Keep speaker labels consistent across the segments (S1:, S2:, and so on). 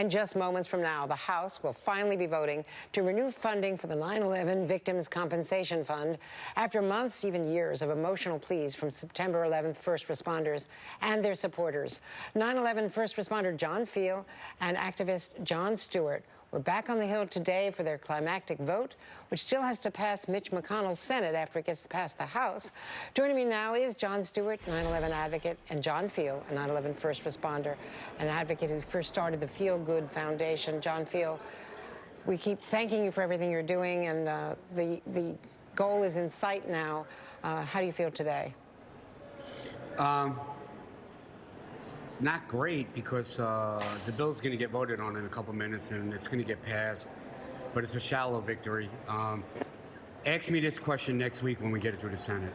S1: And just moments from now, the House will finally be voting to renew funding for the 9/11 Victims' Compensation Fund after months, even years, of emotional pleas from September 11th first responders and their supporters. 9/11 first responder John Feal and activist John Stewart were back on the Hill today for their climactic vote, which still has to pass Mitch McConnell's Senate after it gets past the House. Joining me now is John Stewart, 9/11 advocate, and John Feal, a 9/11 first responder, an advocate who first started the Feel Good Foundation. John Feal, we keep thanking you for everything you're doing, and the goal is in sight now. How do you feel today?
S2: Not great, because the bill's going to get voted on in a couple minutes and it's going to get passed, but it's a shallow victory. Ask me this question next week when we get it through the Senate.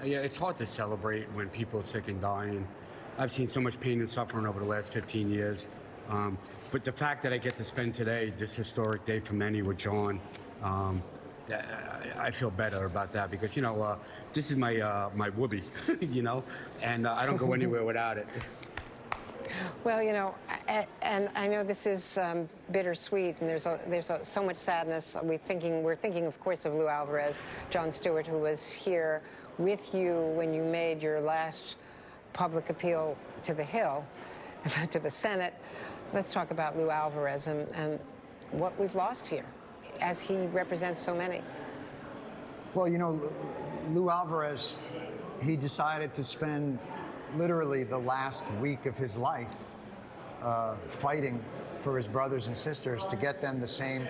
S2: Yeah, it's hard to celebrate when people are sick and dying. I've seen so much pain and suffering over the last 15 years. But the fact that I get to spend today, this historic day for many, with John, I feel better about that, because, you know, this is my whoopee, you know, and I don't go anywhere without it.
S1: Well, you know, and I know this is bittersweet, and there's so much sadness. We're thinking, of course, of Lou Alvarez, John Stewart, who was here with you when you made your last public appeal to the Hill, to the Senate. Let's talk about Lou Alvarez and what we've lost here, as he represents so many.
S3: Well, you know, Lou Alvarez, he decided to spend literally the last week of his life fighting for his brothers and sisters to get them the same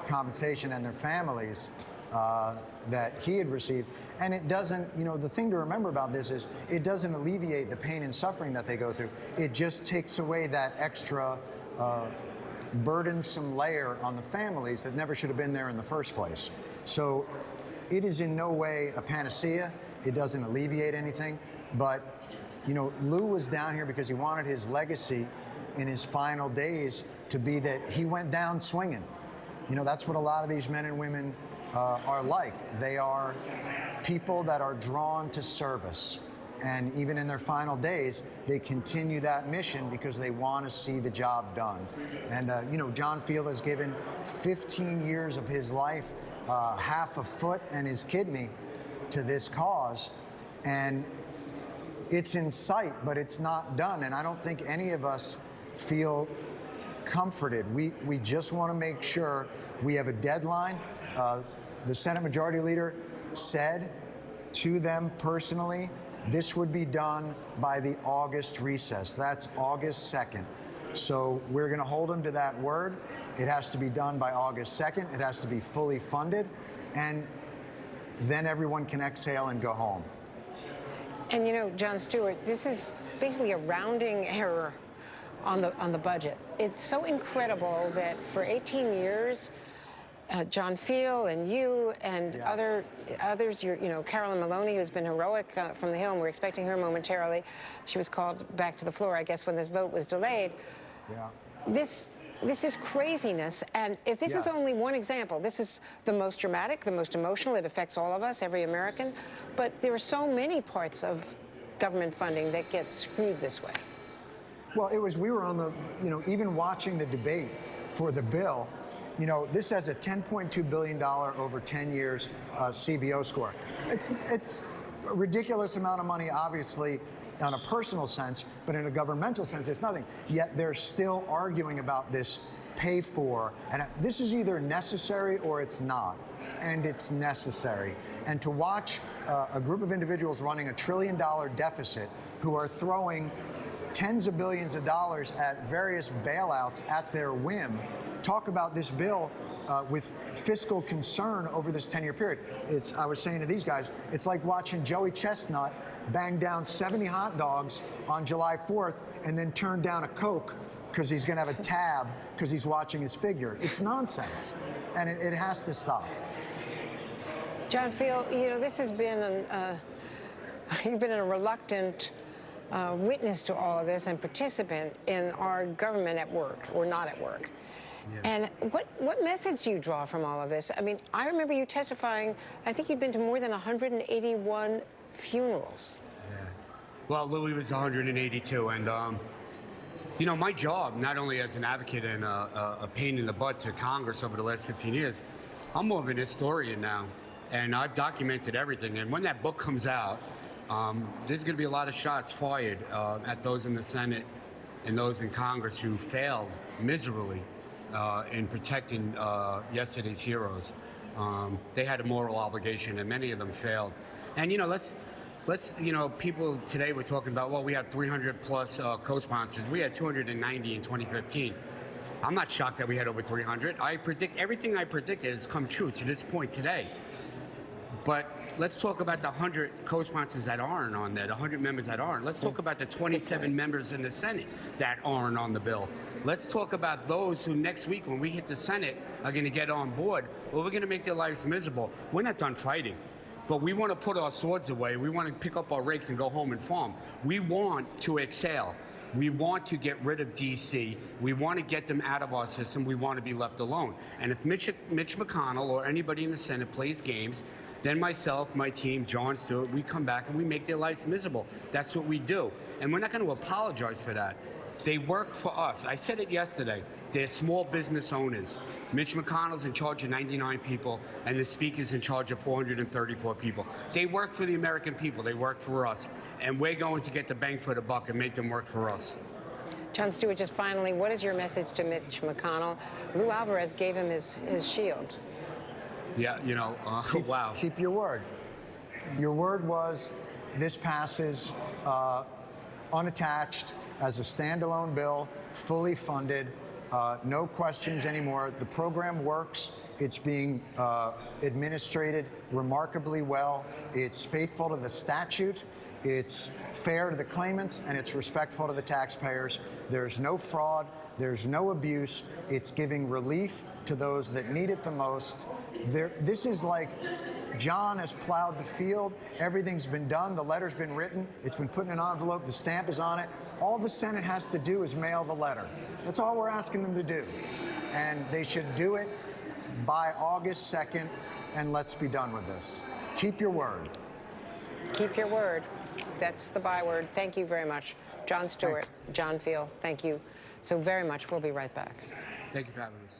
S3: compensation and their families that he had received. And it doesn't, you know, the thing to remember about this is it doesn't alleviate the pain and suffering that they go through. It just takes away that extra burdensome layer on the families that never should have been there in the first place. So it is in no way a panacea. It doesn't alleviate anything. But, you know, Lou was down here because he wanted his legacy in his final days to be that he went down swinging. You know, that's what a lot of these men and women are like. They are people that are drawn to service. And even in their final days, they continue that mission because they want to see the job done. And, you know, John Feal has given 15 years of his life, half a foot and his kidney, to this cause. And it's in sight, but it's not done. And I don't think any of us feel comforted. We just want to make sure we have a deadline. The Senate Majority Leader said to them personally, this would be done by the August recess. That's August 2nd. So we're going to hold him to that word. It has to be done by August 2nd. It has to be fully funded. And then everyone can exhale and go home.
S1: And, you know, John Stewart, this is basically a rounding error on the budget. It's so incredible that for 18 years, John Feal and you and others, you know, Carolyn Maloney, who's been heroic from the Hill, and we're expecting her momentarily. She was called back to the floor, I guess, when this vote was delayed.
S3: Yeah.
S1: This is craziness, and if this is only one example, this is the most dramatic, the most emotional. It affects all of us, every American, but there are so many parts of government funding that get screwed this way.
S3: Well, we were on the, you know, even watching the debate for the bill, you know, this has a $10.2 billion over 10 years CBO score. It's a ridiculous amount of money, obviously, on a personal sense, but in a governmental sense, it's nothing. Yet they're still arguing about this pay for, and this is either necessary or it's not, and it's necessary. And to watch a group of individuals running $1 trillion deficit who are throwing tens of billions of dollars at various bailouts at their whim, talk about this bill with fiscal concern over this 10-year period. I was saying to these guys, it's like watching Joey Chestnut bang down 70 hot dogs on July 4th and then turn down a Coke because he's going to have a tab because he's watching his figure. It's nonsense, and it has to stop.
S1: John Feal, you know, this has been you've been a reluctant witness to all of this and participant in our government at work or not at work. Yeah. And what message do you draw from all of this? I mean, I remember you testifying, I think you'd been to more than 181 funerals.
S2: Yeah. Well, Louis was 182, and You know, my job, not only as an advocate and a pain in the butt to Congress over the last 15 years, I'm more of an historian now, and I've documented everything. And when that book comes out, there's going to be a lot of shots fired at those in the Senate and those in Congress who failed miserably in protecting yesterday's heroes. They had a moral obligation, and many of them failed. And you know, let's people today were talking about, well, we have 300 plus co-sponsors. We had 290 in 2015. I'm not shocked that we had over 300. I predict everything I predicted has come true to this point today. But let's talk about the 100 co-sponsors that aren't on there, the 100 members that aren't. Let's talk about the 27 members in the Senate that aren't on the bill. Let's talk about those who next week, when we hit the Senate, are going to get on board. Well, we're going to make their lives miserable. We're not done fighting. But we want to put our swords away. We want to pick up our rakes and go home and farm. We want to exhale. We want to get rid of D.C. We want to get them out of our system. We want to be left alone. And if Mitch McConnell or anybody in the Senate plays games, then myself, my team, John Stewart, we come back and we make their lives miserable. That's what we do. And we're not going to apologize for that. They work for us. I said it yesterday. They're small business owners. Mitch McConnell's in charge of 99 people, and the Speaker's in charge of 434 people. They work for the American people. They work for us. And we're going to get the bang for the buck and make them work for us.
S1: John Stewart, just finally, what is your message to Mitch McConnell? Lou Alvarez gave him his shield.
S2: Yeah, you know, wow.
S3: Keep your word. Your word was this passes unattached as a standalone bill, fully funded. No questions anymore. The program works. It's being administrated remarkably well. It's faithful to the statute. It's fair to the claimants, and it's respectful to the taxpayers. There's no fraud. There's no abuse. It's giving relief to those that need it the most. This is like John has plowed the field. Everything's been done. The letter's been written. It's been put in an envelope. The stamp is on it. All the Senate has to do is mail the letter. That's all we're asking them to do. And they should do it by August 2nd, and let's be done with this. Keep your word.
S1: Keep your word. That's the byword. Thank you very much. John Stewart,
S3: Thanks.
S1: John Feal, thank you so very much. We'll be right back.
S2: Thank you for having us.